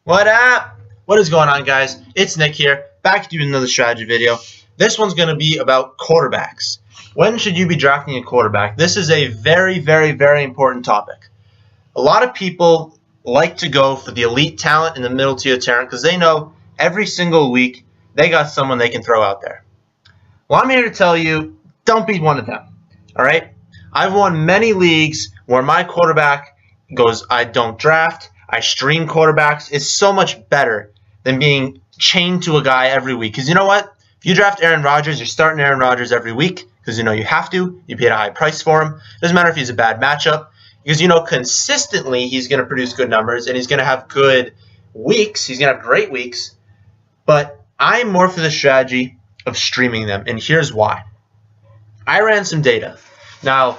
What up? What is going on, guys? It's Nick here, back to do another strategy video. This one's going to be about quarterbacks. When should you be drafting a quarterback? This is a very, very, very important topic. A lot of people like to go for the elite talent in the middle tier talent because they know every single week they got someone they can throw out there. Well, I'm here to tell you, don't be one of them. All right? I've won many leagues where my quarterback goes, I don't draft. I stream quarterbacks. It's so much better than being chained to a guy every week. Because you know what? If you draft Aaron Rodgers, you're starting Aaron Rodgers every week because you know you have to. You paid a high price for him. Doesn't matter if he's a bad matchup because you know consistently he's going to produce good numbers and he's going to have good weeks. He's going to have great weeks. But I'm more for the strategy of streaming them, and here's why. I ran some data. Now,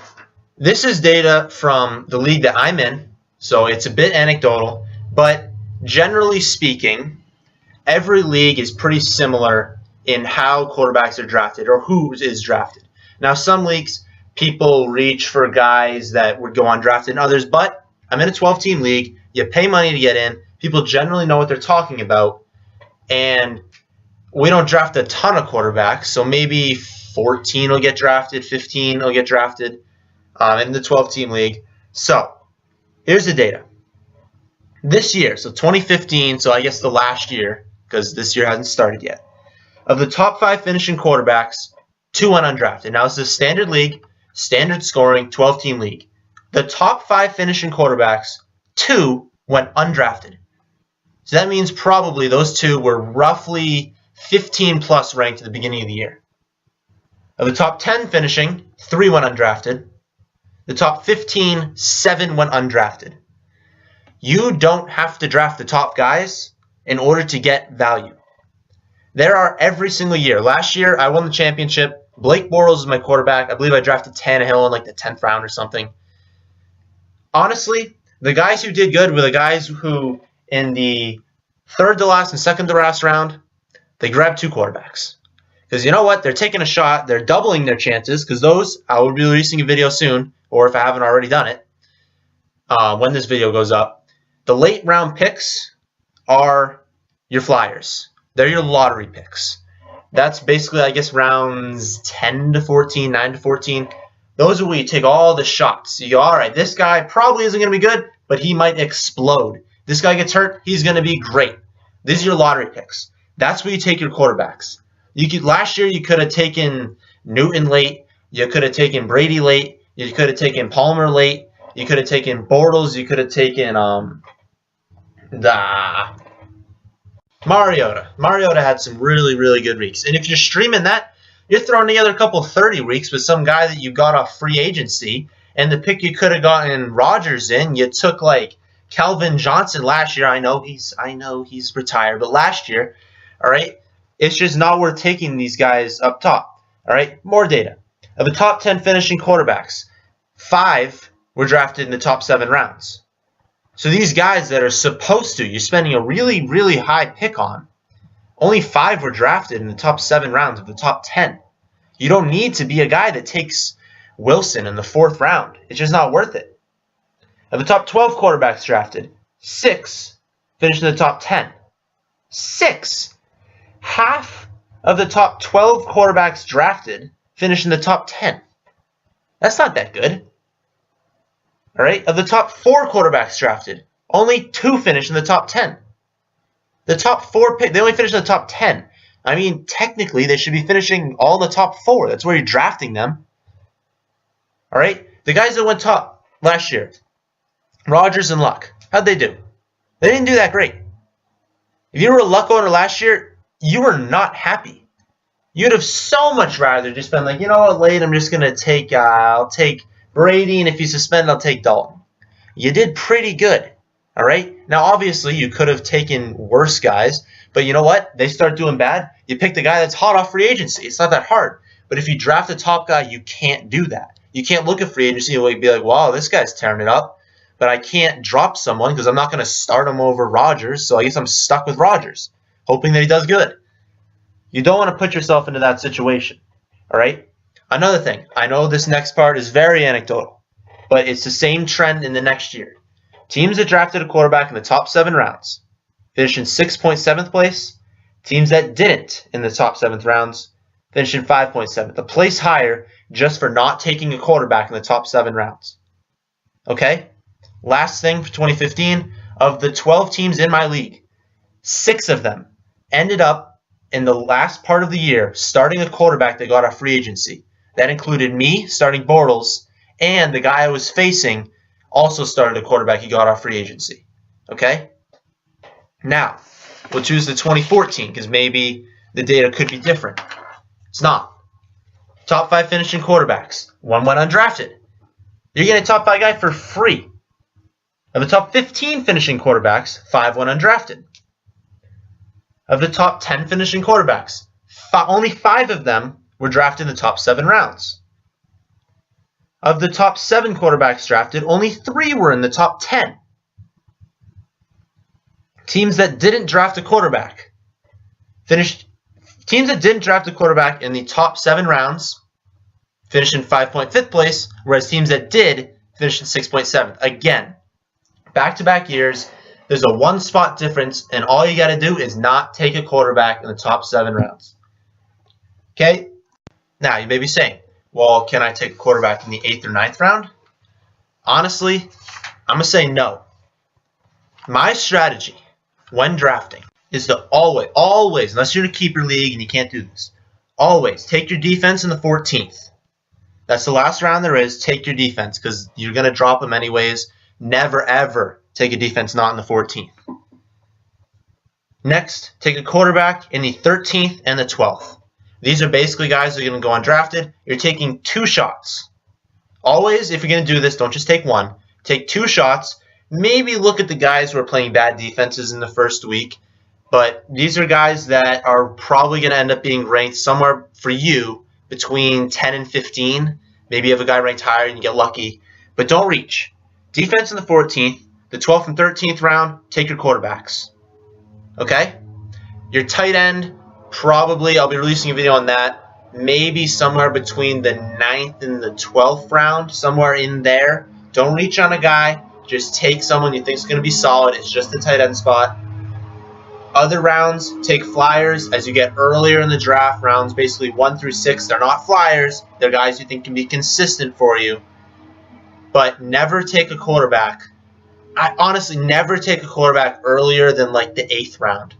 this is data from the league that I'm in. So it's a bit anecdotal, but generally speaking, every league is pretty similar in how quarterbacks are drafted or who is drafted. Now, some leagues, people reach for guys that would go undrafted and others, but I'm in a 12-team league. You pay money to get in. People generally know what they're talking about, and we don't draft a ton of quarterbacks, so maybe 14 will get drafted, 15 will get drafted in the 12-team league. So here's the data. This year, so 2015, so I guess the last year, because this year hasn't started yet, of the top 5 finishing quarterbacks, 2 went undrafted. Now, this is a standard league, standard scoring, 12-team league. The top 5 finishing quarterbacks, 2 went undrafted. So that means probably those 2 were roughly 15-plus ranked at the beginning of the year. Of the top 10 finishing, 3 went undrafted. The top 15, 7 went undrafted. You don't have to draft the top guys in order to get value. There are every single year. Last year, I won the championship. Blake Bortles is my quarterback. I believe I drafted Tannehill in like the 10th round or something. Honestly, the guys who did good were the guys who, in the third to last and second to last round, they grabbed 2 quarterbacks. Because you know what? They're taking a shot. They're doubling their chances because those, I will be releasing a video soon, or if I haven't already done it, when this video goes up. The late round picks are your flyers. They're your lottery picks. That's basically, I guess, rounds 10 to 14, 9 to 14. Those are where you take all the shots. You go, all right, this guy probably isn't going to be good, but he might explode. This guy gets hurt, he's going to be great. These are your lottery picks. That's where you take your quarterbacks. Last year, you could have taken Newton late. You could have taken Brady late. You could have taken Palmer late. You could have taken Bortles. You could have taken Mariota. Mariota had some really, really good weeks. And if you're streaming that, you're throwing together a couple 30 weeks with some guy that you got off free agency. And the pick you could have gotten Rodgers in, you took like Calvin Johnson last year. I know he's retired, but last year, all right. It's just not worth taking these guys up top. All right, more data. Of the top 10 finishing quarterbacks, 5 were drafted in the top 7 rounds. So these guys that are supposed to, you're spending a really, really high pick on, only 5 were drafted in the top 7 rounds of the top 10. You don't need to be a guy that takes Wilson in the 4th round. It's just not worth it. Of the top 12 quarterbacks drafted, 6 finished in the top 10. 6! Half of the top 12 quarterbacks drafted finished in the top 10. That's not that good. All right? Of the top 4 quarterbacks drafted, only 2 finished in the top 10. The top 4 they only finished in the top 10. I mean, technically, they should be finishing all the top 4. That's where you're drafting them. All right? The guys that went top last year, Rodgers and Luck, how'd they do? They didn't do that great. If you were a Luck owner last year, you were not happy. You'd have so much rather just been like, you know what, late, I'm just going to take, I'll take Brady, and if you suspend, I'll take Dalton. You did pretty good, all right? Now, obviously, you could have taken worse guys, but you know what? They start doing bad. You pick the guy that's hot off free agency. It's not that hard. But if you draft a top guy, you can't do that. You can't look at free agency and be like, wow, this guy's tearing it up, but I can't drop someone because I'm not going to start him over Rodgers, so I guess I'm stuck with Rodgers, hoping that he does good. You don't want to put yourself into that situation, all right? Another thing, I know this next part is very anecdotal, but it's the same trend in the next year. Teams that drafted a quarterback in the top 7 rounds, finished in 6.7th place. Teams that didn't in the top 7th rounds finished in 5.7th, a place higher just for not taking a quarterback in the top 7 rounds. Okay? Last thing for 2015, of the 12 teams in my league, 6 of them ended up in the last part of the year starting a quarterback that got off free agency. That included me starting Bortles, and the guy I was facing also started a quarterback he got off free agency. Okay? Now, we'll choose the 2014 because maybe the data could be different. It's not. Top 5 finishing quarterbacks. 1 went undrafted. You're getting a top 5 guy for free. Of the top 15 finishing quarterbacks, 5 went undrafted. Of the top 10 finishing quarterbacks, only 5 of them were drafted in the top 7 rounds. Of the top 7 quarterbacks drafted, only 3 were in the top 10. Teams that didn't draft a quarterback Teams that didn't draft a quarterback in the top 7 rounds finished in 5.5th place, whereas teams that did finished in 6.7th. Again, back-to-back years, there's a 1-spot difference, and all you got to do is not take a quarterback in the top 7 rounds. Okay? Now, you may be saying, well, can I take a quarterback in the 8th or 9th round? Honestly, I'm going to say no. My strategy when drafting is to always, unless you're in a keeper league and you can't do this, always take your defense in the 14th. That's the last round there is. Take your defense because you're going to drop them anyways. Never, ever take a defense not in the 14th. Next, take a quarterback in the 13th and the 12th. These are basically guys that are going to go undrafted. You're taking 2 shots. Always, if you're going to do this, don't just take 1. Take 2 shots. Maybe look at the guys who are playing bad defenses in the first week. But these are guys that are probably going to end up being ranked somewhere for you between 10 and 15. Maybe you have a guy ranked higher and you get lucky. But don't reach. Defense in the 14th, the 12th and 13th round, take your quarterbacks. Okay? Your tight end, probably, I'll be releasing a video on that, maybe somewhere between the 9th and the 12th round, somewhere in there. Don't reach on a guy. Just take someone you think is going to be solid. It's just the tight end spot. Other rounds, take flyers as you get earlier in the draft. Rounds basically 1 through 6. They're not flyers. They're guys you think can be consistent for you. But never take a quarterback. I honestly never take a quarterback earlier than like the 8th round.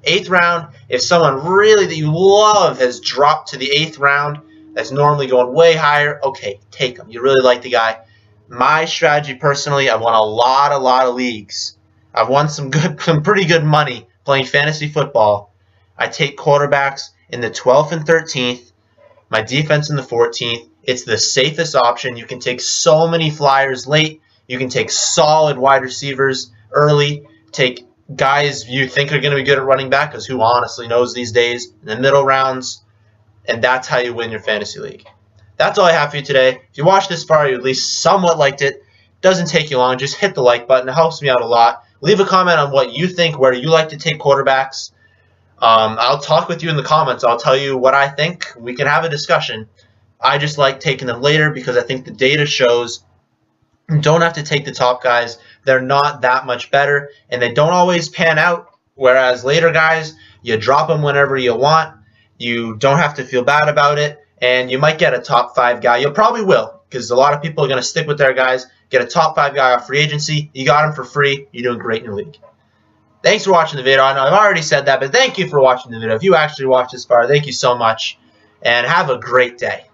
8th round, if someone really that you love has dropped to the 8th round, that's normally going way higher, okay, take him. You really like the guy. My strategy personally, I've won a lot of leagues. I've won some pretty good money playing fantasy football. I take quarterbacks in the 12th and 13th, my defense in the 14th. It's the safest option. You can take so many flyers late. You can take solid wide receivers early. Take guys you think are going to be good at running back, because who honestly knows these days, in the middle rounds, and that's how you win your fantasy league. That's all I have for you today. If you watched this far, you at least somewhat liked it. Doesn't take you long. Just hit the like button. It helps me out a lot. Leave a comment on what you think, where you like to take quarterbacks. I'll talk with you in the comments. I'll tell you what I think. We can have a discussion. I just like taking them later because I think the data shows you don't have to take the top guys. They're not that much better, and they don't always pan out, whereas later guys, you drop them whenever you want. You don't have to feel bad about it, and you might get a top 5 guy. You probably will, because a lot of people are going to stick with their guys, get a top 5 guy off free agency. You got him for free. You're doing great in your league. Thanks for watching the video. I know I've already said that, but thank you for watching the video. If you actually watched this far, thank you so much, and have a great day.